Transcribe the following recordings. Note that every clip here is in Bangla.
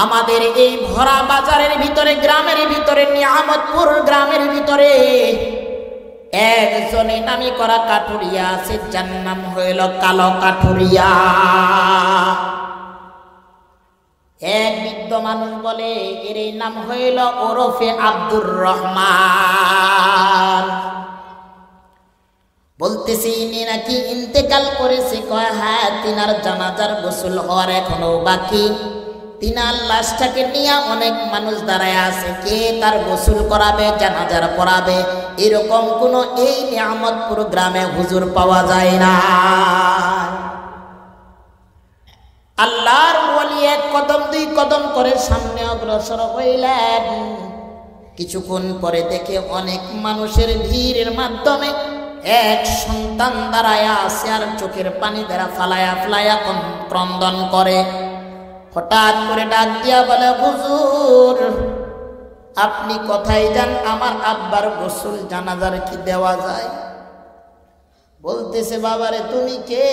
আমাদের এই ভরা বাজারের ভিতরে, গ্রামের ভিতরে, নিয়ামতপুর গ্রামের ভিতরে একজনে নামি করা কাঠুরিয়া আছে, যার নাম হইল কালো কাঠুরিয়া। এক বৃদ্ধ মানুষ বলে এর এই নাম হইল ওরফে আব্দুর রহমান। বলতেছি ইনি নাকি ইন্তেকাল করেছে। কয় হ্যাঁ, তিনার জানাজার গোসল হওয়ার এখনো বাকি। তিনার লাশটাকে নিয়ে অনেক মানুষ দাঁড়ায় আছে, কে তার গোসল করাবে, জানাজার পড়াবে। এরকম কোন এই নিয়ামতপুর গ্রামে হুজুর পাওয়া যায় না। আল্লাহর ওলি এক কদম দুই কদম করে সামনে অগ্রসর হইলেন। কিছুক্ষণ পরে দেখে অনেক মানুষের ভিড়ের মাধ্যমে এক সন্তান দাঁড়ায় আছে, আর চোখের পানি দ্বারা ফালায়া ফালায়া ক্রন্দন করে। হঠাৎ করে ডাক দিয়া বলে, হুজুর আপনি কোথায় যান? আমার আব্বার গোসল জানাজার কি দেওয়া যায়? বলতেছে, বাবারে তুমি কে?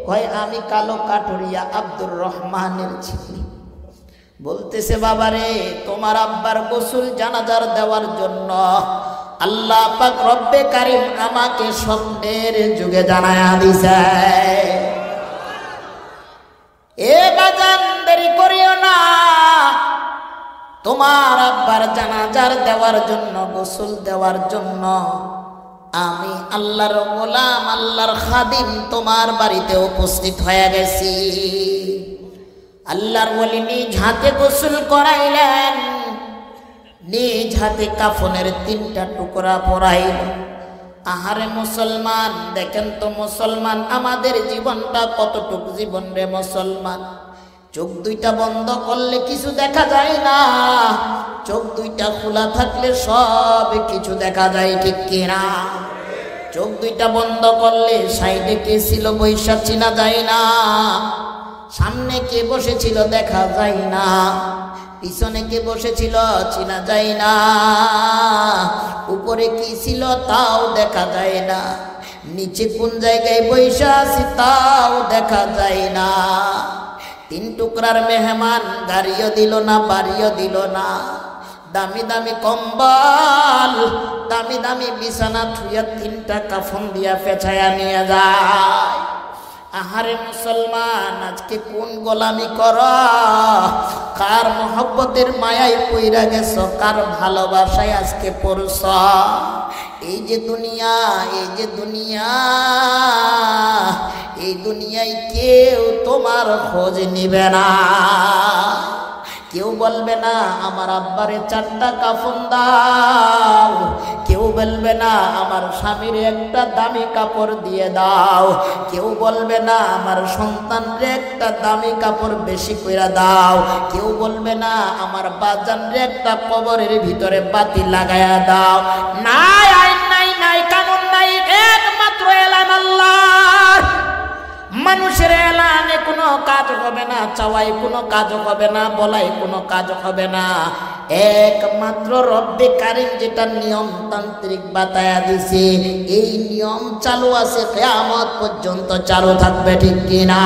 কয় আমি কালো কাঠুরিয়া আব্দুর রহমানের ছেলে। বলতেছে, বাবারে তোমার আব্বার গোসল জানাজার দেওয়ার জন্য আল্লাহ পাক রব্বে কারিম আমাকে স্বপ্নের যুগে জানায়া দিছে। এ বাজান দেরি করিও না, তোমার আব্বার জানাজার দেওয়ার জন্য, গোসল দেওয়ার জন্য আমি আল্লাহর গোলাম, আল্লাহর খাদিম তোমার বাড়িতে উপস্থিত হয়ে গেছি। আল্লাহর ওলি নিজ হাতে গোসল করাইলেন, নিজ হাতে কাফনের 3টা টুকরা পরাইল। আহারে মুসলমান, দেখেন তো মুসলমান আমাদের জীবনটা কতটুকু জীবন রে মুসলমান। চোখ দুইটা বন্ধ করলে কিছু দেখা যায় না, চোখ দুইটা খোলা থাকলে সব কিছু দেখা যায়, ঠিক কিনা? চোখ দুইটা বন্ধ করলে সাইডে কে ছিল বৈশা চিনা যায় না, সামনে কে বসেছিল দেখা যায় না, পিছনে কে বসেছিল চিনা যায় না, উপরে কি ছিল তাও দেখা যায় না, নিচে কোন জায়গায় বৈশা আছে তাও দেখা যায় না। 3 টুকরার মেহমান, গাড়িও দিল না, বাড়িও দিল না, দামি দামি কম্বল, দামি দামি বিছানা থুইয়া 3টা কাফন দিয়া পেছায়া নিয়ে যায়। আহারে মুসলমান, আজকে কোন গোলামি কর? কার মহব্বতের মায়ায় পইরা গেছ, কার ভালোবাসায় আজকে পড়ছ? এই যে দুনিয়া, এই যে দুনিয়া, এই দুনিয়ায় কেউ তোমার খোঁজ নিবে না। কেউ বলবে না আমার আব্বারে 4টা কাফন দাও, কেউ বলবে না আমার স্বামীর একটা দামি কাপড় দিয়ে দাও, কেউ বলবে না আমার সন্তানরে একটা দামি কাপড় বেশি কইরা দাও, কেউ বলবে না আমার বাজানরে একটা কবরের ভিতরে বাতি লাগায়া দাও। নাই আইন নাই, নাই কানুন নাই, একমাত্র এলান আল্লাহর। মানুষের এলানে কোনো কাজ হবে না, চাওয়াই কোনো কাজ হবে না, বলাই কোনো কাজ হবে না। একমাত্র রব্বে কারিম যেটা নিয়মতান্ত্রিক বাতায়া দিছে, এই নিয়ম চালু আছে, কিয়ামত পর্যন্ত চালু থাকবে, ঠিক কিনা?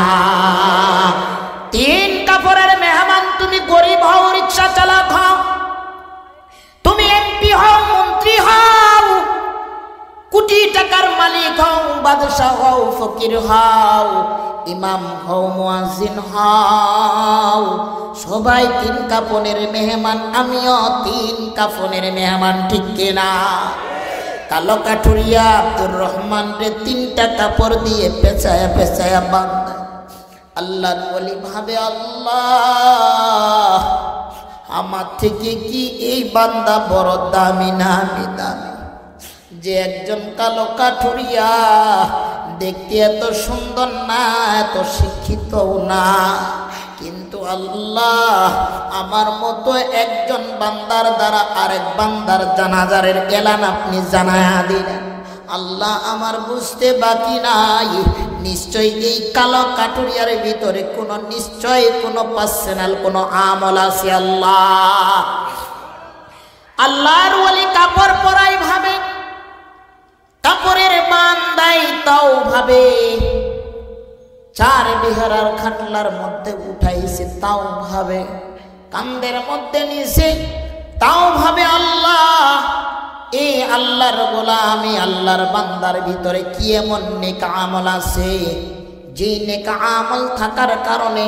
3 কাপড়ের মেহমান, তুমি গরিব হও, রিক্সা চালক হও, তুমি এমপি হও, মন্ত্রী হও, কোটি টাকার মালিক হও, বাদশা হও, ফকির হও, ইমাম হও, মুয়াজ্জিন হও, সবাই 3 কাফনের মেহমান, আমিও 3 কাফনের মেহমান, ঠিক কিনা? কালো কাঠুরিয়া আব্দুর রহমান রে 3টা কাপড় দিয়ে পেঁচায়া পেঁচায়া বাঁধে। আল্লাহর ওলি ভাবে, আল্লাহ আমার থেকে কি এই বান্দা বড় দামি না? আমি দামি যে একজন কালো কাঠুরিয়া, দেখতে এত সুন্দর না, এত শিক্ষিতও না, কিন্তু আল্লাহ আমার মতো একজন বান্দার দ্বারা আরেক বান্দার জানাজারের এলান আপনি জানায়া দিলেন। আল্লাহ আমার বুঝতে বাকি নাই, নিশ্চয়ই এই কালো কাঠুরিয়ার ভিতরে কোনো নিশ্চয়ই কোনো পার্সোনাল কোনো আমল আছে। আল্লাহ, আল্লাহর ওলি কাপড় পরাই ভাবে, কাপড়ের বান্দাই তাও ভাবে, চার বিহারার খাটলার মধ্যে উঠাইছে, তাও ভাবে কান্দের মধ্যে নিছে, তাও ভাবে আল্লাহ, এই আল্লাহর গোলাম, এই আল্লাহর বান্দার ভিতরে কি এমন নেক আমল আছে যে নেক আমল থাকার কারণে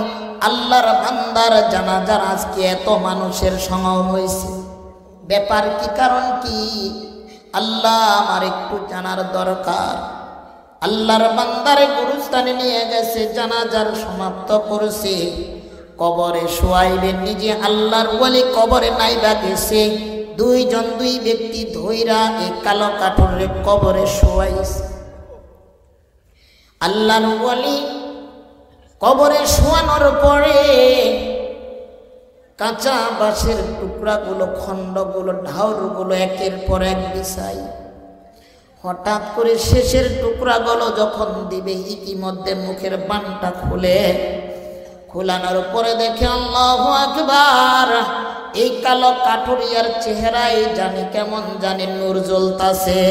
আল্লাহর বান্দার জানাজার আজকে এত মানুষের সমাগম হয়েছে। ব্যাপার কি, কারণ কি? আল্লাহ আমার একটু জানার দরকার। আল্লাহর বান্দারে গুরুস্থানে নিয়ে গেছে, জানাজার সমাপ্ত করছে, কবরে শোয়াইবেন, নিজে আল্লাহর ওয়ালি কবরে নাইবা গেছে, দুই ব্যক্তি ধইরা এই কালো কাঠুরে কবরে শোয়াইছে। আল্লাহর ওয়ালি কবরে শোয়ানোর পরে কাঁচা বাঁশের টুকরাগুলো, খণ্ডগুলো, ঢাউরগুলো একের পর এক বিছাই। হঠাৎ করে শেষের টুকরাগুলো যখন দিবে, ইতিমধ্যে মুখের বানটা খুলে, খোলানোর পরে দেখে আল্লাহু আকবার, এই কালো কাঠুরিয়ার চেহারায় জানি কেমন জানি নূর জ্বলতাছে।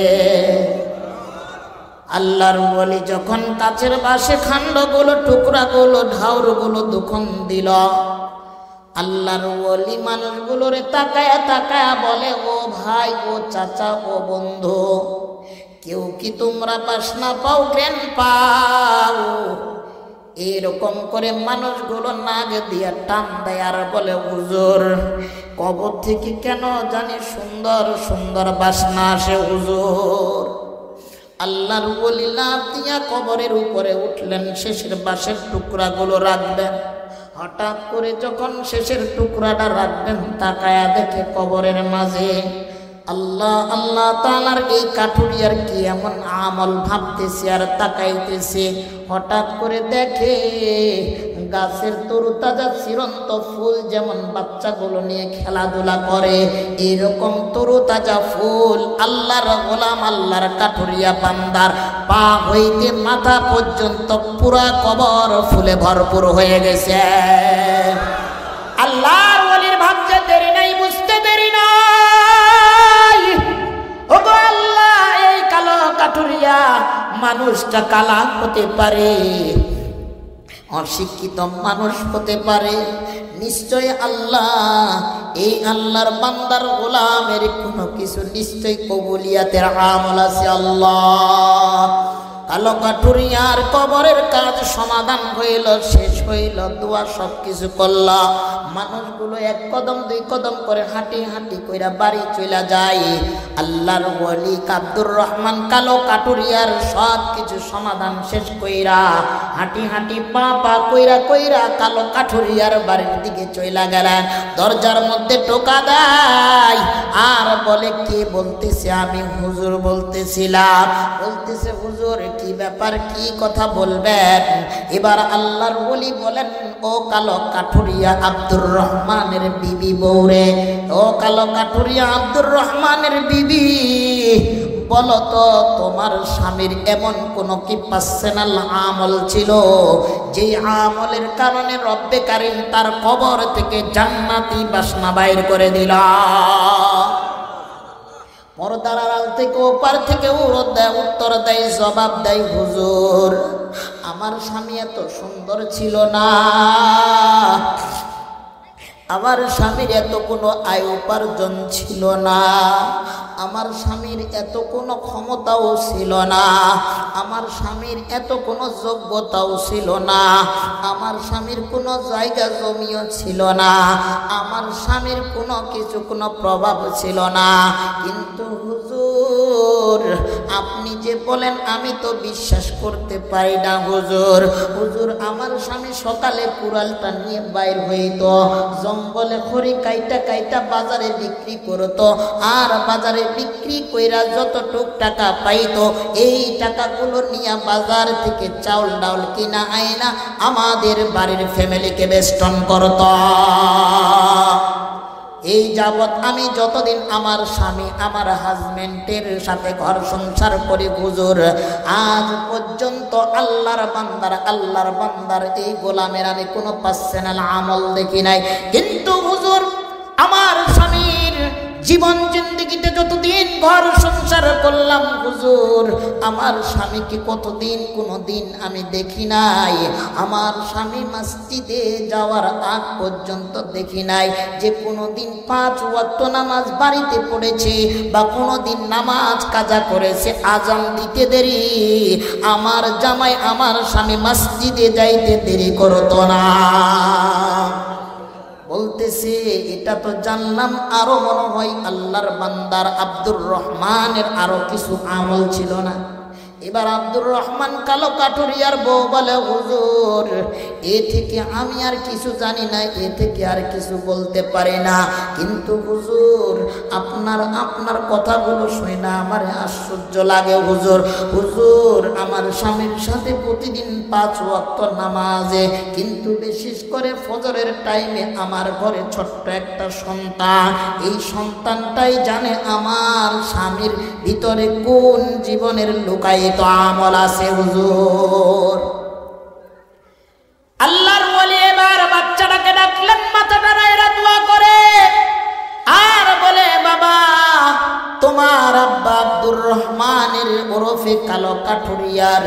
আল্লাহর ওয়ালি যখন কাছের বাসে খণ্ডগুলো, টুকরাগুলো, ঢাউরগুলো দুখন দিল, আল্লাহর ওয়ালি মানুষগুলোরে তাকায়া তাকায়া বলে, ও ভাই, ও চাচা, ও বন্ধু, কেউ কি তোমরা বাসনা পাও, জ্ঞান পাও? এরকম করে মানুষগুলো নাক দিয়া টান দেয় আর বলে, হুজুর, কবর থেকে কেন জানি সুন্দর সুন্দর বাসনা আসে হুজুর। আল্লাহর ওয়ালি লাফ দিয়া কবরের উপরে উঠলেন, শেষের বাঁশের টুকরাগুলো রাখবেন। হঠাৎ করে যখন শেষের টুকরাটা রাখবেন, তাকায়া দেখে কবরের মাঝে আল্লাহ আল্লাহ তাআলার এই কাঠুরিয়ার কি এমন আমল ভাবতেছে আর তাকাইতেছে। হঠাৎ করে দেখে গাছের তরুতাজা চিরন্ত ফুল যেমন বাচ্চাগুলো নিয়ে খেলাধুলা করে, এরকম তরুতাজা ফুল আল্লাহর গোলাম, আল্লাহর কাঠুরিয়া বান্দার পা হইতে মাথা পর্যন্ত পুরা কবর ফুলে ভরপুর হয়ে গেছে। আল্লাহর ওয়ালির ভাবতে দেরি নাই, বুঝতে দেরি নাই। ওগো আল্লাহ, এই কালো কাঠুরিয়া মানুষটা কালা হতে পারে, অশিক্ষিত মানুষ হতে পারে, নিশ্চয় আল্লাহ এই আল্লাহর বান্দার গোলামের কোনো কিছু নিশ্চয় কবুলিয়াতের আমল আছে। আল্লাহ, কালো কাঠুরিয়ার কবরের কাজ সমাধান হইল, শেষ হইল, দোয়া সব কিছু করলা, মানুষগুলো এক কদম দুই কদম করে হাঁটি হাঁটি কইরা বাড়ি চলে যায়। আল্লাহর ওয়ালি আব্দুর রহমান কালো কাঠুরিয়ার সব কিছু সমাধান শেষ কইরা হাঁটি হাঁটি পা পা কইরা কইরা কালো কাঠুরিয়ার বাড়ির দিকে চলে গেলেন। দরজার মধ্যে টোকা দেয় আর বলে, কে বলতেছে? আমি হুজুর বলতেছিলাম। বলতেছে, হুজুর কি ব্যাপার, কি কথা বলবেন? এবার আল্লাহর ওলি বলেন, ও কালো কাঠুরিয়া আব্দুর রহমানের বিবি বউরে, ও কালো কাঠুরিয়া আব্দুর রহমানের বিবি, বলো তো তোমার স্বামীর এমন কোন কি পার্সোনাল আমল ছিল যে আমলের কারণে রব্বে কারীম তার কবর থেকে জান্নাতি বাসনা বাইর করে দিল? পর্দার আড়াল থেকে ওপার থেকে উত্তর দেয়, জবাব দেয়, হুজুর আমার স্বামী এত সুন্দর ছিল না, আমার স্বামীর এত কোনো আয় উপার্জন ছিল না, আমার স্বামীর এত কোনো ক্ষমতাও ছিল না, আমার স্বামীর এত কোনো যোগ্যতাও ছিল না, আমার স্বামীর কোনো জায়গা জমিও ছিল না, আমার স্বামীর কোনো কিছু কোনো প্রভাব ছিল না। কিন্তু হুজুর আপনি যে বলেন আমি তো বিশ্বাস করতে পারি না হুজুর। হুজুর আমার স্বামী সকালে কুড়ালটা নিয়ে বাইর হইত, জঙ্গলে খড়ি কাইটা কাইটা বাজারে বিক্রি করতো, আর বাজারে বিক্রি কইরা যতটুক টাকা পাইতো এই টাকাগুলো নিয়ে বাজার থেকে চাউল ডাউল কিনা আইনা আমাদের বাড়ির ফ্যামিলিকে বেষ্টন করত। এই যাবৎ আমি যতদিন আমার স্বামী আমার হাজবেন্ডের সাথে ঘর সংসার করি হুজুর, আজ পর্যন্ত আল্লাহর বান্দার এই গোলামের আমি কোনো পার্সোনাল আমল দেখি নাই। কিন্তু হুজুর আমার স্বামীর জীবন জিন্দেগিতে যতদিন ঘর সংসার করলাম হুজুর, আমার স্বামীকে কতদিন কোনোদিন আমি দেখি নাই। আমার স্বামী মসজিদে যাওয়ার আগ পর্যন্ত দেখি নাই যে কোনোদিন 5 ওয়াক্ত নামাজ বাড়িতে পড়েছে বা কোনোদিন নামাজ কাজা করেছে। আজান দিতে দেরি, আমার জামাই আমার স্বামী মসজিদে যাইতে দেরি করতো না। বলতেছে এটা তো জানলাম, আরো মনে হয় আল্লাহর বান্দার আব্দুর রহমানের আরো কিছু আমল ছিল না। এবার আব্দুর রহমান কালো কাঠুরিয়ার বউ বলে, হুজুর এ থেকে আমি আর কিছু জানি না, এ থেকে আর কিছু বলতে পারি না, কিন্তু হুজুর আপনার কথাগুলো শুনে না আমার আশ্চর্য লাগে হুজুর। হুজুর আমার স্বামীর সাথে প্রতিদিন 5 ওয়াক্ত নামাজে, কিন্তু বিশেষ করে ফজরের টাইমে আমার ঘরে ছোট্ট একটা সন্তান, এই সন্তানটাই জানে আমার স্বামীর ভিতরে কোন জীবনের লুকায়িত আমল আছে হুজুর। আল্লাহর ওলি এবার বাচ্চাটাকে ডাকলেন, মাথাটা নাড়া দোয়া করে আর বলে, বাবা তোমার আব্বা আব্দুর রহমানের ওরফে কালো কাঠুরিয়ার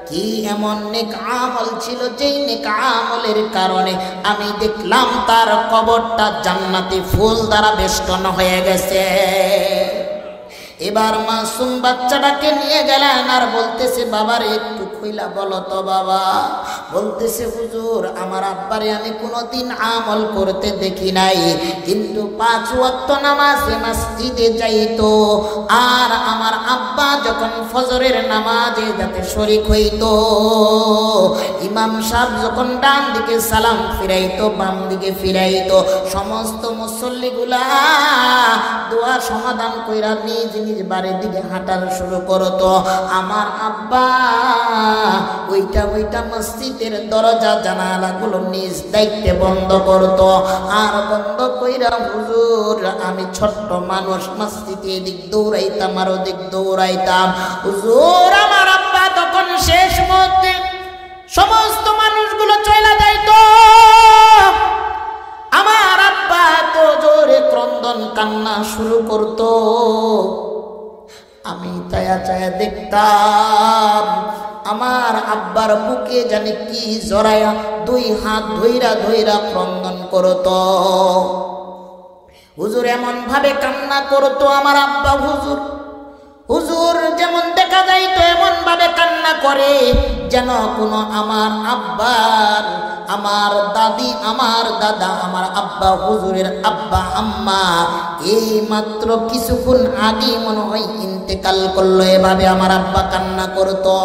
কি এমন নেক আমল ছিল যেই নেক আমলের কারণে আমি দেখলাম তার কবরটা জান্নাতি ফুল দ্বারা বেষ্টন হয়ে গেছে। এবার মাসুম বাচ্চাটাকে নিয়ে গেলেন আর বলতেছে, বাবারে একটু খুইলা বলো তো বাবা। বলতেছে, হুজুর আমার আব্বারে আমি কোনোদিন আমল করতে দেখি নাই, কিন্তু 5 ওয়াক্ত নামাজে মসজিদে যাইতো, আর আমার আব্বা যখন ফজরের নামাজে যাতে শরীক হইতো, ইমাম সাহেব যখন ডান দিকে সালাম ফিরাইতো বাম দিকে ফিরাইতো, সমস্ত মুসল্লিগুলা দোয়া সমাধান কইরা নিজ নিজ বাড়ির দিকে হাঁটার শুরু করতো। আমার আব্বা ওইটা মসজিদের দরজা জানালাগুলো নিজ দায়িত্বে বন্ধ করতো, আর বন্ধ কইরা হুজুর আমি ছোট্ট মানুষ মসজিদে এদিক দৌড়াইতাম আর ওদিক দৌড়াইতাম। হুজুর আমার আব্বা তখন শেষ মুহূর্তে সমস্ত মানুষগুলো চলে যাইতো, আমার আব্বা তো জোরে ক্রন্দন কান্না শুরু করতো। আমি চায়া চায়া দেখতাম আমার আব্বার বুকে জানি কি জড়ায়া 2 হাত ধইরা ধইরা ক্রন্দন করতো। হুজুর এমন ভাবে কান্না করতো আমার আব্বা, হুজুর যেমন দেখা যাইতো এমন ভাবে কান্না করে যেন কোনো আমার আব্বার, আমার দাদি, আমার দাদা, আমার আব্বা হুজুরের আব্বা আম্মা এই মাত্র কিছুক্ষণ আগে মনে হয় ইন্তেকাল করলো। এভাবে আমার আব্বা কান্না করতো।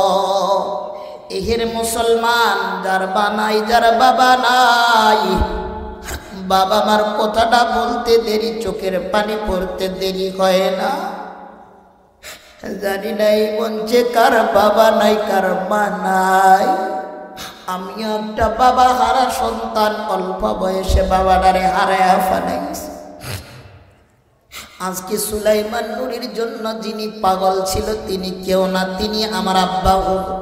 এহের মুসলমান, যার বানাই যার বাবা নাই, বাবা মার কথাটা বলতে দেরি, চোখের পানি পড়তে দেরি হয় না। জানি নাই মঞ্চে কার বাবা নাই কার মা নাই। আমি একটা বাবা হারা সন্তান, অল্প বয়সে বাবাটারে হারায়া ফেলাইছি। আজকে সুলাইমান নুরির জন্য যিনি পাগল ছিল তিনি কেউ না, তিনি আমার আব্বা হুজুর।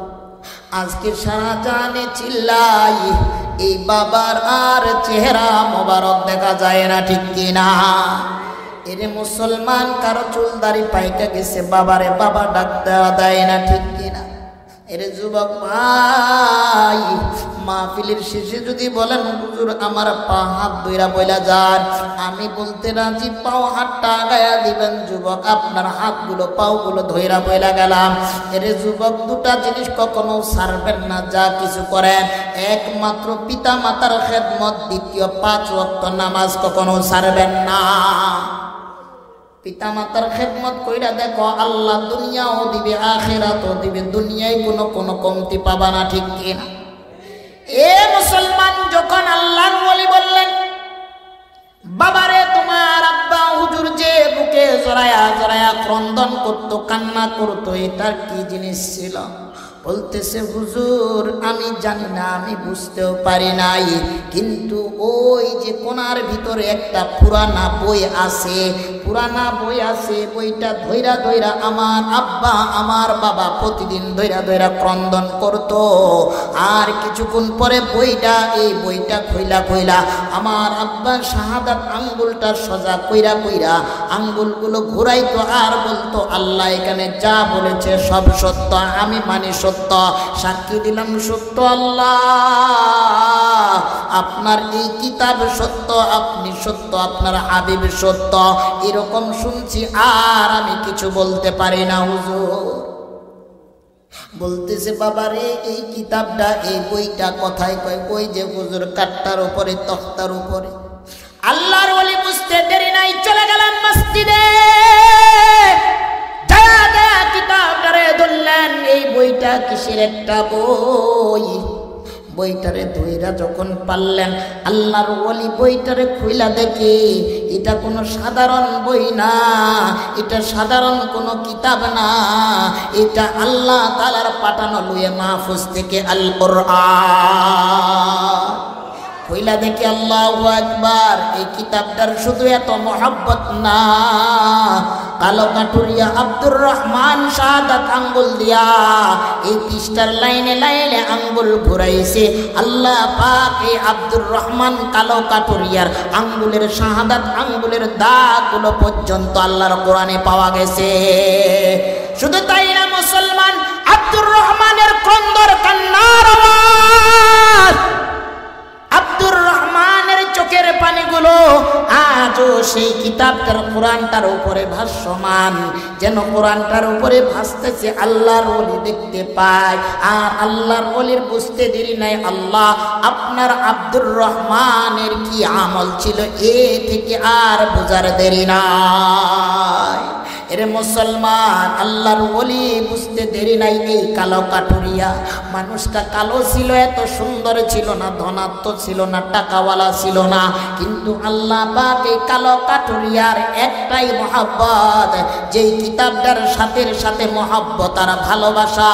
আজকে সারা জানে চিল্লাই এই বাবার আর চেহারা মোবারক দেখা যায় না, ঠিক কিনা? এরে মুসলমান, কারো চুল দাড়ি পাইকা গেছে, বাবারে বাবা ডাক দেওয়া দেয় না, ঠিক কিনা? এরে যুবক ভাই, মাহফিলের শেষে যদি বলেন হুজুর আমার পা হাত ধইরা বইলা যান, আমি বলতে রাজি, পাও হাতটা আগায়া দিবেন। যুবক আপনার হাতগুলো পাওগুলো ধইরা বইলা গেলাম। এরে যুবক, 2টা জিনিস কখনো ছাড়বেন না, যা কিছু করেন একমাত্র পিতা মাতার খেদমত, দ্বিতীয় 5 ওয়াক্ত নামাজ কখনো ছাড়বেন না। পিতা মাতার খেদমত কইরা দেখো, আল্লাহ দুনিয়াও দিবে আখিরাতও দিবে, দুনিয়ায় কোনো কমতি পাবা না, ঠিক কিনা? এ মুসলমান, যখন আল্লাহর ওলি বললেন বাবারে তোমার আব্বা হুজুর যে বুকে জড়ায়া জড়ায়া ক্রন্দন করতো, কান্না করতো, এটার কি জিনিস ছিল? বলতেছে, হুজুর আমি জানি না, আমি বুঝতেও পারি নাই, কিন্তু ওই যে কোনার ভিতরে একটা পুরানা বই আছে, পুরানা বই আছে, বইটা ধইরা ধইরা আমার আব্বা আমার বাবা প্রতিদিন ধইরা ধইরা ক্রন্দন করত। আর কিছুক্ষণ পরে এই বইটা খুইলা আমার আব্বা শাহাদাত আঙ্গুলটা সোজা কইরা আঙ্গুলগুলো ঘুরাইতো আর বলতো, আল্লাহ এখানে যা বলেছে সব সত্য, আমি মানি সত্য, সাক্ষী দিলাম সত্য আল্লাহ, আপনার এই কিতাব সত্য, আপনি সত্য, আপনার হাবিব সত্য। এরকম শুনছি আর আমি কিছু বলতে পারি না হুজুর। বলতেছে, বাবারে এই কিতাবটা এই বইটা কথায় কয়, ওই যে হুজুর কাঠটার উপরে তক্তার উপরে। আল্লাহর ওলি বুঝতে দেরি নাই, চলে গেলেন মসজিদে, কিতাবটারে ধরলেন। এই বইটা কিসের একটা বই, বইটারে ধইরা যখন পারলেন আল্লাহর ওলি বইটারে খুইলা দেখে এটা কোনো সাধারণ বই না, এটা সাধারণ কোনো কিতাব না, এটা আল্লাহ তাআলার পাঠানো লুয়ে মাহফুজ থেকে আল কোরআন। কইলা দেখি আল্লাহু আকবার, এই কিতাবটার শুধু এত মহব্বত না, কালো কাঠুরিয়া আব্দুর রহমান শাহাদাত আঙ্গুল দিয়া এই পৃষ্ঠার লাইনে লাইনে আঙ্গুল ঘুরাইছে। আল্লাহ পাক এই আব্দুর রহমান কালো কাঠুরিয়ার আঙ্গুলের শাহাদাত আঙ্গুলের দাগগুলো পর্যন্ত আল্লাহর কোরআনে পাওয়া গেছে। শুধু তাই না মুসলমান, আব্দুর রহমানের ক্রন্দর কান্নার আওয়াজ, আব্দুর রহমানের চোখের পানিগুলো আজও সেই কিতাবটার কোরআনটার উপরে ভাসমান, যেন কোরআনটার উপরে ভাসতেছে। আল্লাহর ওলি দেখতে পায়, আর আল্লাহর ওলির বুঝতে দেরি নাই, আল্লাহ আপনার আব্দুর রহমানের কি আমল ছিল এ থেকে আর বোঝার দেরি নাই। এরে মুসলমান, আল্লাহর ওলি বুঝতে দেরি নাই। এই কালো কাঠুরিয়া মানুষটা কালো ছিল, এত সুন্দর ছিল না, ধনাত্ম ছিল না, টাকাওয়ালা ছিল না, কিন্তু আল্লাহ পাক এই কালো কাঠুরিয়ার একটাই মহব্বত, যেই কিতাবটার সাথে মহব্বত আর ভালোবাসা।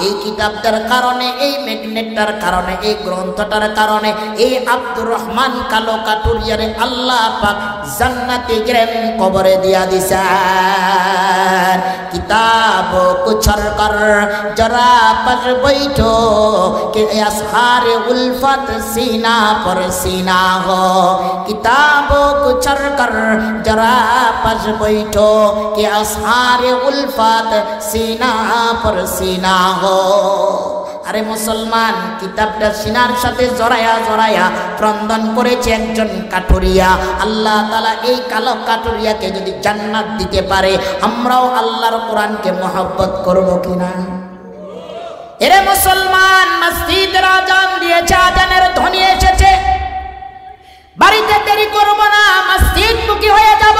এই কিতাবটার কারণে, এই ম্যাগনেটটার কারণে, এই গ্রন্থটার কারণে এই আব্দুর রহমান কালো কাঠুরিয়ারে আল্লাহ পাক জান্নাতে গ্রাম কবরে দিয়া দিছে। किताबों को छोड़कर जरा पर बैठो कि असहारे उल्फत सीना पर सीना हो। किताबों को छोड़कर जरा पर बैठो कि असहारे उल्फत सीना पर सीना हो। আরে মুসলমান, কিতাবটা সিনার সাথে জড়ায়া ক্রন্দন করেছে একজন কাঠুরিয়া। আল্লাহ তাআলা এই কালো কাঠুরিয়াকে যদি জান্নাত দিতে পারে, আমরাও আল্লাহর কোরআনকে মহব্বত করব কিনা? এরে মুসলমান, মসজিদের আজান দিয়েছে, আজানের ধ্বনি এসেছে, বাড়িতে দেরি করব না, মসজিদমুখী হয়ে যাব।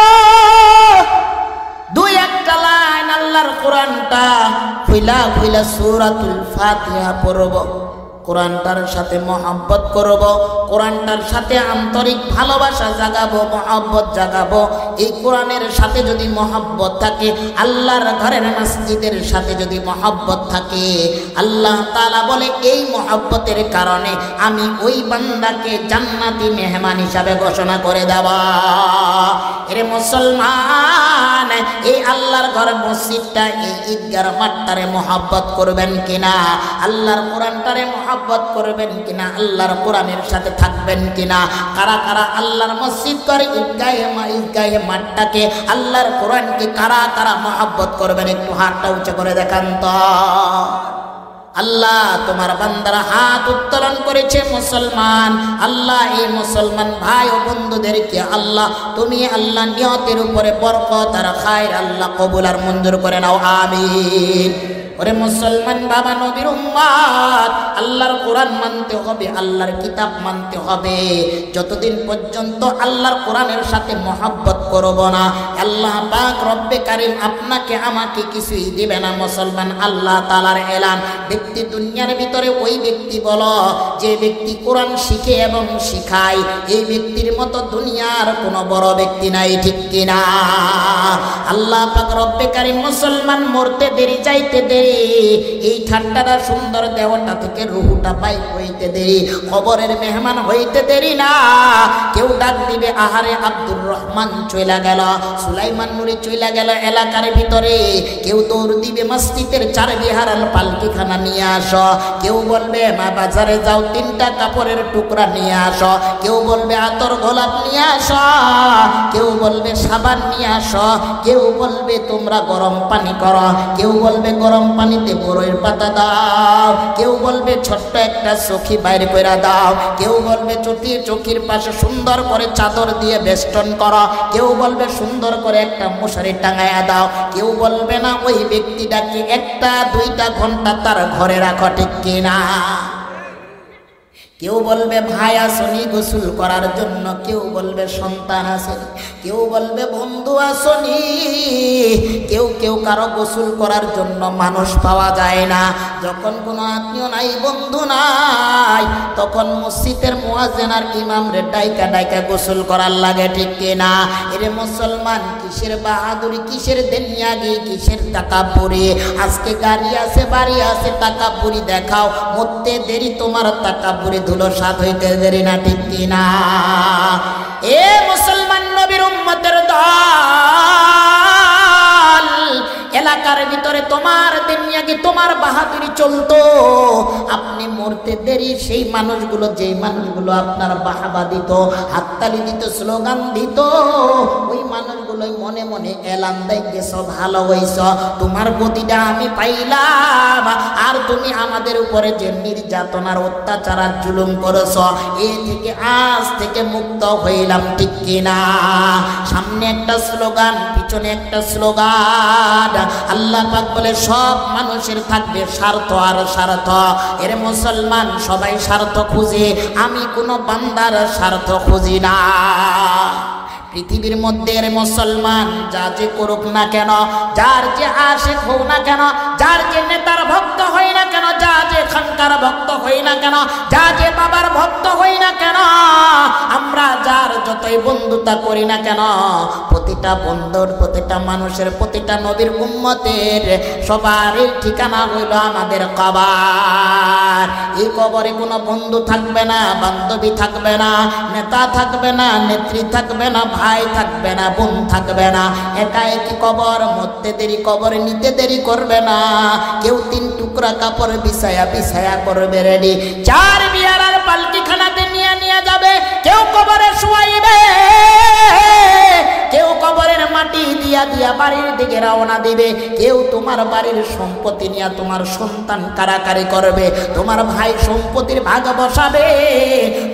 দুই একটা লাইন আল্লাহর কোরআনটা খুইলা সূরাতুল ফাতিহা পড়ব, কোরআনটার সাথে মহব্বত করব, কোরআনটার সাথে আন্তরিক ভালোবাসা জাগাবো, মহব্বত জাগাবো। এই কোরআনের সাথে যদি মহব্বত থাকে, আল্লাহর ঘরের মসজিদের সাথে যদি মহব্বত থাকে, আল্লাহ তাআলা বলে এই মহব্বতের কারণে আমি ওই বান্দাকে জান্নাতি মেহমান হিসাবে ঘোষণা করে দেওয়া। এরে মুসলমান, এই আল্লাহর ঘর মসজিদটা, এই ঈদগার মাঠটারে মহব্বত করবেন কিনা? আল্লাহর কোরআনটারে মহব্বত করবেন কিনা? আল্লাহর কোরআনের সাথে থাকবেন কিনা? কারা কারা আল্লাহর মসজিদ করে ঈদগাহে মাঠটাকে, আল্লাহর কোরআনকে কারা কারা মহব্বত করবেন? একটু হাতটা উঁচু করে দেখান তো। আল্লাহ তোমার বান্দারা হাত উত্তোলন করেছে মুসলমান। আল্লাহ এই মুসলমান ভাই ও বন্ধুদেরকে আল্লাহ তুমি আল্লাহ নিয়তের উপরে বরকত আর খায়ের আল্লাহ কবুল আর মঞ্জুর করে নাও, আমিন। ওরে মুসলমান বাবা, নবীর উম্মত, আল্লাহর কোরআন মানতে হবে, আল্লাহর কিতাব মানতে হবে। যতদিন পর্যন্ত আল্লাহর কোরআনের সাথে মহব্বত করব না, আল্লাহ পাক রব্বে কারীম আপনাকে আমাকে কিছুই দিবে না। মুসলমান, আল্লাহ তাআলার এলান, ব্যক্তি দুনিয়ার ভিতরে ওই ব্যক্তি বলো যে ব্যক্তি কোরআন শিখে এবং শিখায়, এই ব্যক্তির মতো দুনিয়ার কোনো বড় ব্যক্তি নাই, ঠিক কিনা? আল্লাহ পাক রব্বে কারীম মুসলমান মরতে দেরি, চাইতে দেরি, এই ঠান্ডাটা সুন্দর দেওয়াটা থেকে রুহুটা পাই হইতে দেরি, কবরের মেহমান হইতে দেরি না। কেউ কেউ ডাক দিবে আহারে আব্দুর রহমান চইলা গেল, সুলাইমান নুরি চইলা গেল এলাকার ভিতরে। কেউ দৌড় দিবে মসজিদের চারবি হারাল পালকিখানা নিয়ে আসো। কেউ বলবে মা বাজারে যাও 3টা কাপড়ের টুকরা নিয়ে আসো। কেউ বলবে আতর গোলাপ নিয়ে আসো। কেউ বলবে সাবান নিয়ে আসো। কেউ বলবে তোমরা গরম পানি করো। কেউ বলবে গরম পানিতে বড়ইয়ের পাতা দাও। কেউ বলবে ছোট্ট একটা চকি বাইরে করে দাও। কেউ বলবে চকির পাশে সুন্দর করে চাদর দিয়ে বেষ্টন করো। কেউ বলবে সুন্দর করে একটা মশারি টাঙায়া দাও। কেউ বলবে না ওই ব্যক্তিটাকে 1-2 ঘন্টা তার ঘরে রাখো, ঠিক কিনা? কেউ বলবে ভাই আসনি গোসল করার জন্য। কেউ বলবে সন্তান আছে। কেউ বলবে বন্ধু আসনি। কেউ কারো গোসল করার জন্য মানুষ পাওয়া যায় না। যখন কোনো আত্মীয় নাই, বন্ধু নাই, তখন মসজিদের মুয়াজ্জিন আর ইমাম রে ডাইকা গোসল করার লাগে, ঠিক কিনা? এরে মুসলমান, কিসের বাহাদুরি, কিসের দেনিয়াগি, কিসের তাকাব্বুরি? আজকে গাড়ি আছে, বাড়ি আছে, তাকাব্বুরি দেখাও। মরতে দেরি তোমার তাকাব্বুরি ধুলো সাত হইতে দেরি না, ঠিক কিনা? এ মুসলমান নবীর উম্মতের দল, এলাকার ভিতরে তোমার দুনিয়াকে তোমার বাহাদুরি চলতো। আপনি মরতে দেরি সেই মানুষগুলো, যেই মানুষগুলো আপনার বাহাবা দিত, হাততালি দিত, স্লোগান দিত, ওই মানুষগুলোই মনে মনে এলান দেয় গেছ, ভালো হইছ, তোমার গতিটা আমি পাইলাম। আর তুমি আমাদের উপরে যে নির্যাতনার অত্যাচার আর জুলুম করেছ, এ থেকে আজ থেকে মুক্ত হইলাম, ঠিক কিনা? সামনে একটা স্লোগান, পিছনে একটা স্লোগান। আল্লাহ পাক বলে সব মানুষের থাকবে স্বার্থ আর স্বার্থ। এর মুসলমান সবাই স্বার্থ খুঁজে, আমি কোনো বান্দার স্বার্থ খুঁজি না। পৃথিবীর মধ্যে এর মুসলমান যা যে করুক না কেন, যার যে আশিক হোক না কেন, যার যে নেতার ভক্ত হই না কেন, যা যে খানকার ভক্ত হই না কেন, যা যে বাবার ভক্ত হই না কেন, আমরা যার যতই বন্ধুতা করি না কেন, প্রতিটা বন্ধুর, প্রতিটা মানুষের, প্রতিটা নবীর উম্মতের সবারই ঠিকানা হইল আমাদের কবর। এই কবরে কোনো বন্ধু থাকবে না, বান্ধবী থাকবে না, নেতা থাকবে না, নেত্রী থাকবে না, ভাই থাকবে না, বোন থাকবে না। একা একই কবর, মরতে দেরি, কবর নিতে দেরি করবে না। কেউ 3 টুকরা কাপড় বিছায়া করবে রেডি, 4 বিয়ারার পালকিখানাতে নিয়ে যাবে। কেউ কবরে শুয়াইবে, কেউ কবরের মাটি দিয়া বাড়ির দিকে রওনা দিবে। কেউ তোমার বাড়ির সম্পত্তি নিয়ে তোমার সন্তান কারাকারি করবে, তোমার ভাই সম্পত্তির ভাগ বসাবে,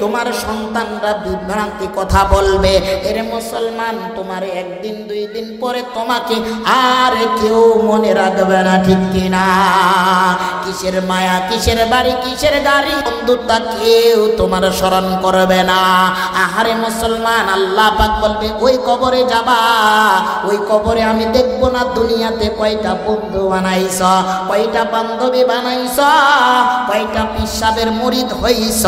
তোমার সন্তানরা বিভ্রান্তি কথা বলবে। এর মুসলমান, তোমার 1 দিন 2 দিন পরে তোমাকে আর কেউ মনে রাখবে না, ঠিক কিনা? কিসের মায়া, কিসের বাড়ি, কিসের গাড়ি, বন্ধুতা কেউ তোমার স্মরণ করবে না। আহারে মুসলমান, আল্লাহ পাক বলবে ওই কবরে যাবা, ওই কবরে আমি দেখবো না দুনিয়াতে কয়টা বন্ধু বানাইছ, কয়টা বান্ধবী বানাইছ, কয়টা পিসাবের মুরিদ হইছ,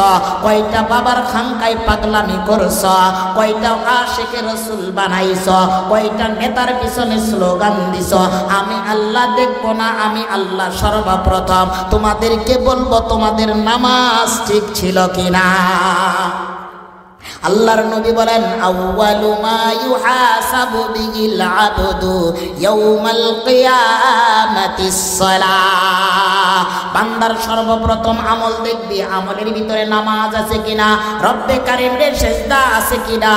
কয়টা বাবার খানকায় পাগলামি করছ, কয়টা আশিকে রাসূল বানাইছ, কয়টা নেতার পিছনে স্লোগান দিছ। আমি আল্লাহ দেখবো না, আমি আল্লাহ সর্বপ্রথম তোমাদেরকে বলবো তোমাদের নামাজ ঠিক ছিল কিনা। আল্লাহর নবী বলেন, আউয়ালু মা ইউহাসাবু বিহিল আবদু ইয়াউমাল কিয়ামাতিস সালাহ। বান্দার সর্বপ্রথম আমল দেখবি, আমলের ভিতরে নামাজ আছে কিনা, রব্বে কারীমের সিজদা আছে কিনা।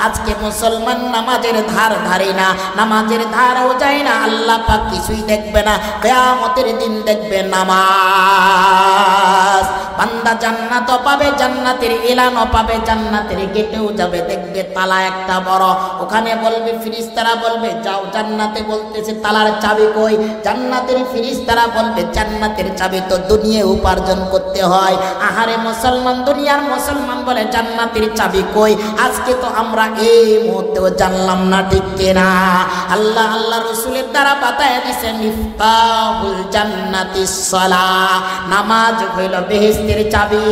আজকে মুসলমান নামাজের ধার ধারে না, নামাজের ধারও যায় না, আল্লাহ পাক কিছুই দেখবে না। কিয়ামতের দিন দেখবে নামাজ। বান্দা জান্নাতও পাবে, জান্নাতের এলানও পাবে, জান্নাতের গেটেও যাবে, দেখবে তালা একটা বড়, ওখানে বলবে ফেরেশতারা বলবে যাও জান্নাতে, বলতেছে তালার চাবি কই? জান্নাতের ফেরেশতারা বলবে জান্নাতের চাবি তো দুনিয়ায় উপার্জন করতে হয়। আহারে মুসলমান, দুনিয়ার মুসলমান বলে জান্নাতের চাবি কই? আজকে তো আমরা এই মুহূর্তেও জানলাম না, ঠিক কিনা? আল্লাহ রাসূলের দ্বারা বাতায় দিয়েছেন মিফতাহুল জান্নাতিস সালাহ, নামাজ হইল বেহেশতের চাবি।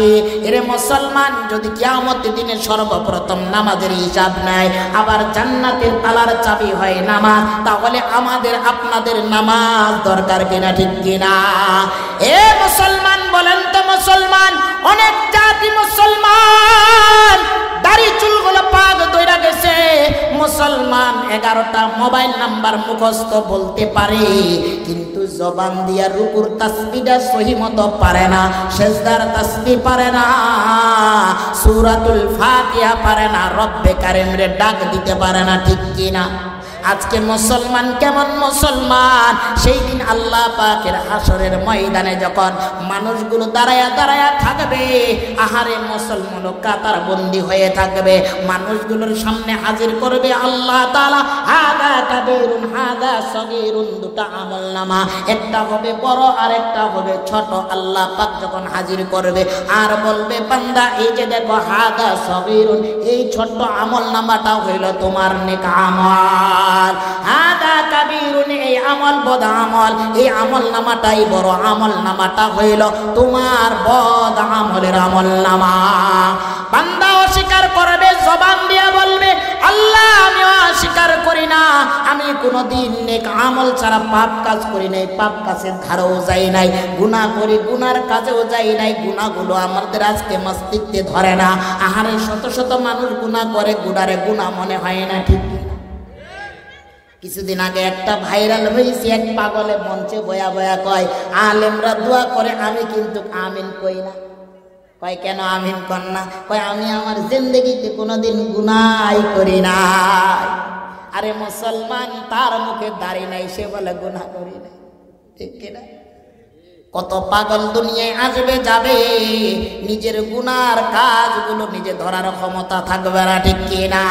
এরে মুসলমান, যদি কিয়ামতের দিনে সর্বপ্রথম নামাজের হিসাব নাই, আবার জান্নাতের তালার চাবি হয় নামাজ, তাহলে আমাদের আপনাদের নামাজ দরকার কিনা, ঠিক কিনা? এ মুসলমান বলেন তো, মুসলমান অনেক জাতি মুসলমান দাড়ি চুলগুলো 11টা মোবাইল নাম্বার মুখস্থ বলতে পারে, কিন্তু জবান দিয়া রুকুর তাসবিহটা সহি মতো পারে না, সেজদার তাসবিহ পারে না, সূরাতুল ফাতিহা পারে না, রব্বে কারিম রে ডাক দিতে পারে না। ঠিক কি না? আজকে মুসলমান কেমন মুসলমান? সেই দিন আল্লাহ পাকের হাসরের ময়দানে যখন মানুষগুলো দাঁড়ায়া দাঁড়ায়া থাকবে, আহারে মুসলমান কাতার বন্দী হয়ে থাকবে, মানুষগুলোর সামনে হাজির করবে আল্লাহ তাআলা, হাদা কাবীরুন হাদা সগীরুন, দুটো আমলনামা, একটা হবে বড় আর একটা হবে ছোট। আল্লাহ পাক যখন হাজির করবে আর বলবে, বান্দা এই যে দেখো হাদা সগীরুন, এই ছোট্ট আমলনামাটা হইল তোমার নেক আমল, হাদা কাবীরুন, এই আমল বদ আমল, এই আমল নামাটাই বড় আমল নামাটা হইল তোমার বদ আমলের আমল নামা। বান্দা অস্বীকার করবে, জবান দিয়া বলবে, আল্লাহ আমি অস্বীকার করি না, আমি কোনোদিন নেক আমল ছাড়া পাপ কাজ করি নাই, পাপ কাজের ধারেও যাই নাই, গুনাহ করি গুনার কাজেও যাই নাই, গুনাহগুলো আমাদের আজকে মস্তিষ্কে ধরে না। আহারে শত শত মানুষ গুনাহ করে, গুনারে গুনাহ মনে হয় না। ঠিক কিছুদিন আগে একটা ভাইরাল হয়েছে, এক পাগলে মঞ্চে বয়া বয়া কয়, আলেমরা দোয়া করে আমি কিন্তু আমিন কই না। কয় কেন আমিন কর না? কয় আমি আমার জিন্দেগিতে কোনোদিন গুনাহ করি না। আরে মুসলমান, তার মুখে দাড়ি নাই, সে বলে গুনাহ করি না। ঠিক কিনা? কত পাগল দুনিয়ায় আসবে যাবে, নিজের গুনার কাজগুলো নিজে ধরার ক্ষমতা থাকবে না। ঠিক কিনা?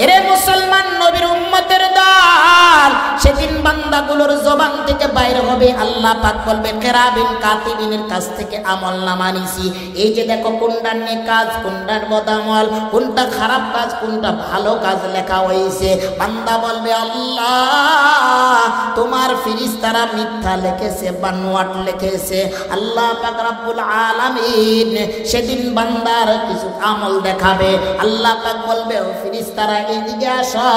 এরে মুসলমান, নবীর উম্মতের দল, সেদিন বান্দাগুলোর জবান থেকে বাইরে হবে, আল্লাহ পাক বলবে কিরামিন কাতিবিনের কাছ থেকে আমলনামা নিছি, এই যে দেখো কোনটার নেক কাজ, কোনটার বদামল, কোনটা খারাপ কাজ, কোনটা ভালো কাজ লেখা হয়েছে। বান্দা বলবে, আল্লাহ তোমার ফেরেশতারা মিথ্যা লিখেছে, বানোয়াট লিখেছে। আল্লাহ পাক রব্বুল আলামিন সেদিন বান্দার কিছু আমল দেখাবে, আল্লাহ পাক বলবে, ও ফেরেশতারা এদিকে আসো,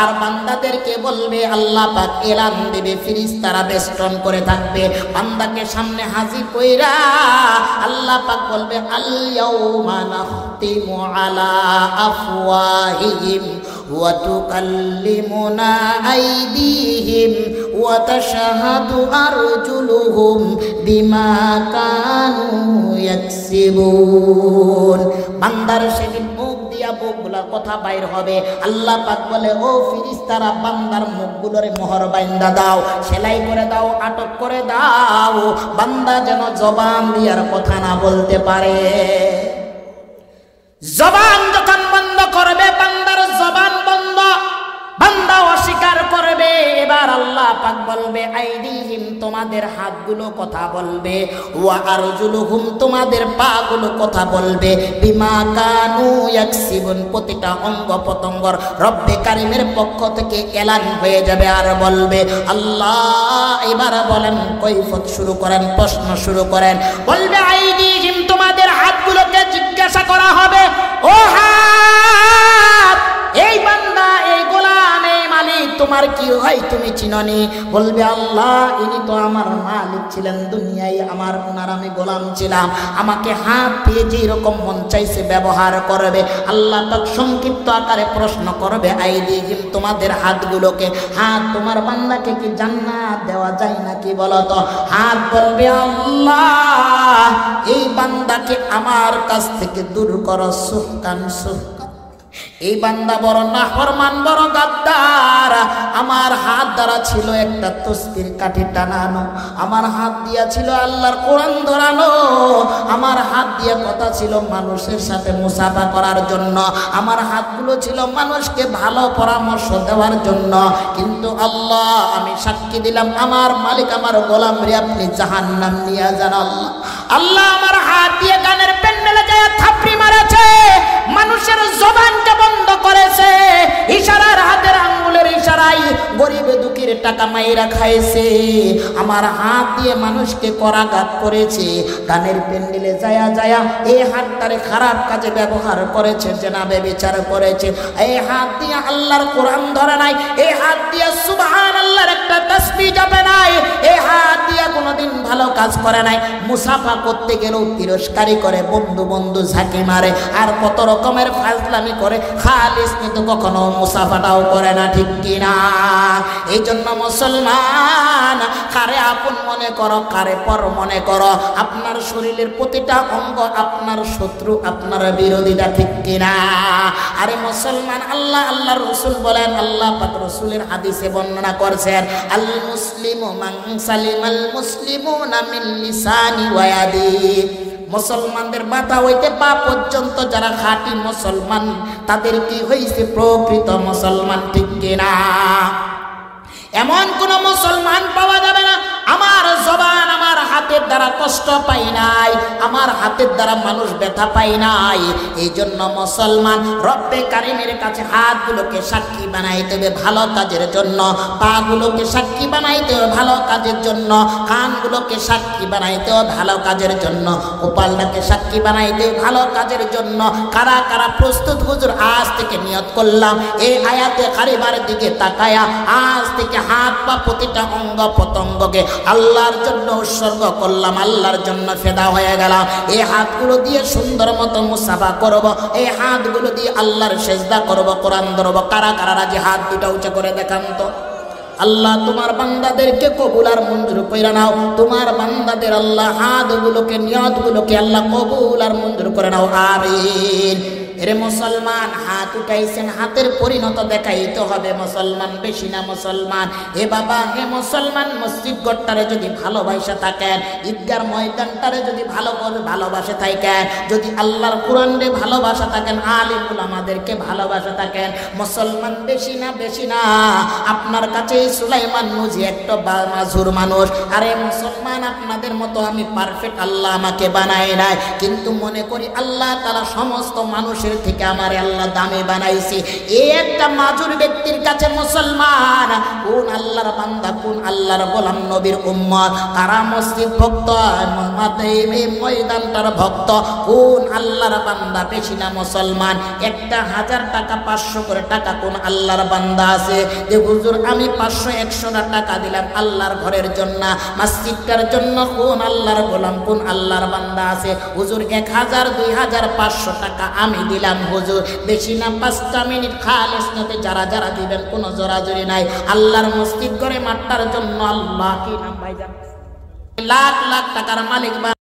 আর বান্দাদেরকে বলবে, আল্লাহ পাক এলান দেবে, ফেরেশতারা বেষ্টন করে থাকবে, বান্দাকে সামনে হাজির কইরা আল্লাহ পাক বলবে, আল ইয়াউমা নাখতিমু আলা আফওয়াহিহিম ওয়া তুকাল্লিমুনা আইদিহিম ওয়া তাশহাদু আরজুলুহুম বিমা কানু ইয়াকসিবুন। বান্দার সেদিন মুখ দিয়া মুখগুলোর কথা বাইর হবে, আল্লাহ পাক বলে, ও ফেরেশতারা বান্দার মুখগুলোরে মোহর বাইন্দা দাও, সেলাই করে দাও, আটক করে দাও, বান্দা যেন জবান দিয়ার কথা না বলতে পারে। জবান যখন বন্ধ করবে, বান্দার জবান বন্ধ, বান্দা অস্বীকার করবে। এবার আল্লাহ পাক বলবে, আইদিহিম তোমাদের হাতগুলো কথা বলবে, ওয়া আরজুলুহুম তোমাদের পাগুলো কথা বলবে, বিমা কানু ইয়াকসিবুন প্রতিটা অঙ্গ প্রত্যঙ্গর রব্বে কারিমের পক্ষ থেকে এলান হয়ে যাবে, আর বলবে, আল্লাহ এবার বলেন, কৈফত শুরু করেন, প্রশ্ন শুরু করেন। বলবে, আইদিহিম তোমাদের হাতগুলোকে জিজ্ঞাসা করা হবে, ও হাত, এই বান্দা, এই গোলাম, এই মালিক তোমার কি হয়, তুমি চিননি? বলবে, আল্লাহ ইনি তো আমার মালিক ছিলেন, দুনিয়ায় আমার ওনার আমি গোলাম ছিলাম, আমাকে হাত দিয়ে যেরকম মন চাইছে ব্যবহার করবে। আল্লাহ পাক সংক্ষিপ্ত আকারে প্রশ্ন করবে, আইদিহিম তোমাদের হাতগুলোকে, হাত তোমার বান্দাকে কি জান্নাত দেওয়া যায় নাকি বলো তো? হাত বলবে, আল্লাহ এই বান্দাকে আমার কাছ থেকে দূর করো, সুহকান সুহকান, এই বান্দা বড় নাফরমান, বড় গাদ্দার। আমার হাত দ্বারা ছিল একটা তসবির কাঠি টানানো, আমার হাত দিয়া ছিল আল্লাহর কোরআন ধরানো, আমার হাত দিয়া কথা ছিল মানুষের সাথে মুসাফা করার জন্য, আমার হাতগুলো ছিল মানুষকে ভালো পরামর্শ দেওয়ার জন্য। কিন্তু আল্লাহ আমি সাক্ষী দিলাম, আমার মালিক আমার গোলাম রে আপনি জাহান্নাম নিয়ে যান। আল্লাহ আল্লাহ আমার হাত দিয়ে গানের প্যান্ডেলে যায় থাপড়ি মারেছে, মানুষের জবানকে বন্ধ করেছে, ইশারার হাতের আঙ্গুলের ইশারায় গরিব দুঃখীর টাকা মাইরা খাইছে, আমার হাত দিয়ে মানুষকে করাঘাত করেছে, গানের প্যান্ডেলে যায়া যায়া এই হাতটারে খারাপ কাজে ব্যবহার করেছে, জেনাবে বিচার করেছে, এই হাত দিয়ে আল্লাহর কোরআন ধরে নাই, এই হাত দিয়ে সুবহানাল্লাহর একটা তাসবিহ জপে নাই, এই হাত দিয়ে কোনোদিন ভালো কাজ করে নাই, মুসাফা করতে গেলেও তিরস্কারী করে, বন্ধু বন্ধু ঝাঁকি মারে, আর কত রকমের ফাজলামি করে, খালিস কিন্তু কখনো মুসাফাটাও করে না, ঠিক কিনা? এই জন্য মুসলমান, কারে আপন মনে করো, কারে পর মনে করো, আপনার শরীরের প্রতিটা অঙ্গ আপনার শত্রু, আপনার বিরোধীরা, ঠিক কিনা? আরে মুসলমান, আল্লাহর রাসূল বলেন, আল্লাহ পাক রাসূলের হাদিসে বর্ণনা করছেন, আল মুসলিমু মান সালিমাল মুসলিমুনা মিন লিসানি ওয়া ইয়াদি। মুসলমানদের মাথা হইতে পা পর্যন্ত যারা খাঁটি মুসলমান, তাদের কি হইছে? প্রকৃত মুসলমান, ঠিক কিনা? এমন কোন মুসলমান পাওয়া যাবে না আমার জবান আমার হাতের দ্বারা কষ্ট পাই নাই, আমার হাতের দ্বারা মানুষ ব্যথা পাই নাই। এই জন্য মুসলমান রব্বে কারিমের কাছে হাতগুলোকে সাক্ষী বানাইতে হবে ভালো কাজের জন্য, পাগুলোকে সাক্ষী বানাইতে হবে ভালো কাজের জন্য, কানগুলোকে সাক্ষী বানাইতে হবে ভালো কাজের জন্য, কপালটাকে সাক্ষী বানাইতে হবে ভালো কাজের জন্য। কারা কারা প্রস্তুত হুজুর? আজ থেকে নিয়ত করলাম, এই আয়াতে কারিমার দিকে তাকায়া আজ থেকে হাত পা প্রতিটা অঙ্গ প্রত্যঙ্গকে আল্লাহর জন্য উৎসর্গ করলাম, আল্লাহর জন্য ফেদা হয়ে গেলাম। এই হাতগুলো দিয়ে সুন্দর মতো মুসাফা করব, এই হাতগুলো দিয়ে আল্লাহর সেজদা করব, কোরআন ধরব। কারা কারা রাজি? হাত দুটা উঁচা করে দেখান তো। আল্লাহ তোমার বান্দাদেরকে কবুল আর মঞ্জুর কইরা নাও, তোমার বান্দাদের আল্লাহ হাতগুলোকে নিয়তগুলোকে আল্লাহ কবুল আর মঞ্জুর করে নাও, আমিন। এরে মুসলমান, হাত উঠাইছেন, হাতের পরিণত দেখাইতে হবে মুসলমান, বেশি না মুসলমান। এ বাবা, হে মুসলমান, মসজিদ ঘরটারে যদি ভালোবাসা থাকেন, ঈদগার ময়দানটারে যদি ভালোবাসে থাকেন, যদি আল্লাহর কোরআনে ভালোবাসা থাকেন, আলিম উলামাদেরকে ভালোবাসা থাকেন, মুসলমান বেশি না, বেশি না। আপনার কাছে সুলাইমান নুজি একটা মাজুর মানুষ। আরে মুসলমান, আপনাদের মতো আমি পারফেক্ট, আল্লাহ আমাকে বানায় নাই, কিন্তু মনে করি আল্লাহ তাআলা সমস্ত মানুষের থেকে আমার আল্লাহ দামি বানাইছে। এই একটা মাজুর ব্যক্তির কাছে মুসলমান কোন আল্লাহর বান্দা, কোন আল্লাহর গোলাম, নবীর উম্মত, কারা মসজিদ ভক্ত, ময়দানটার ভক্ত, কোন আল্লাহর বান্দা বেশি না মুসলমান? 1000 টাকা 500 করে টাকা কোন আল্লাহর বান্দা আছে যে হুজুর আমি 500-100 টাকা দিলাম আল্লাহর ঘরের জন্য, মসজিদটার জন্য? কোন আল্লাহর গোলাম, কোন আল্লাহর বান্দা আছে হুজুর 1000, 2000, 500 টাকা আমি দিলাম হুজুর? বেশি না 5টা মিনিট খালেস নিয়তে যারা যারা দিবেন, কোনো জোরাজুরি নাই, আল্লাহর মসজিদ করে মাঠটার জন্য। আল্লাহ কি নাম ভাইজান? লাখ লাখ টাকার মালিক।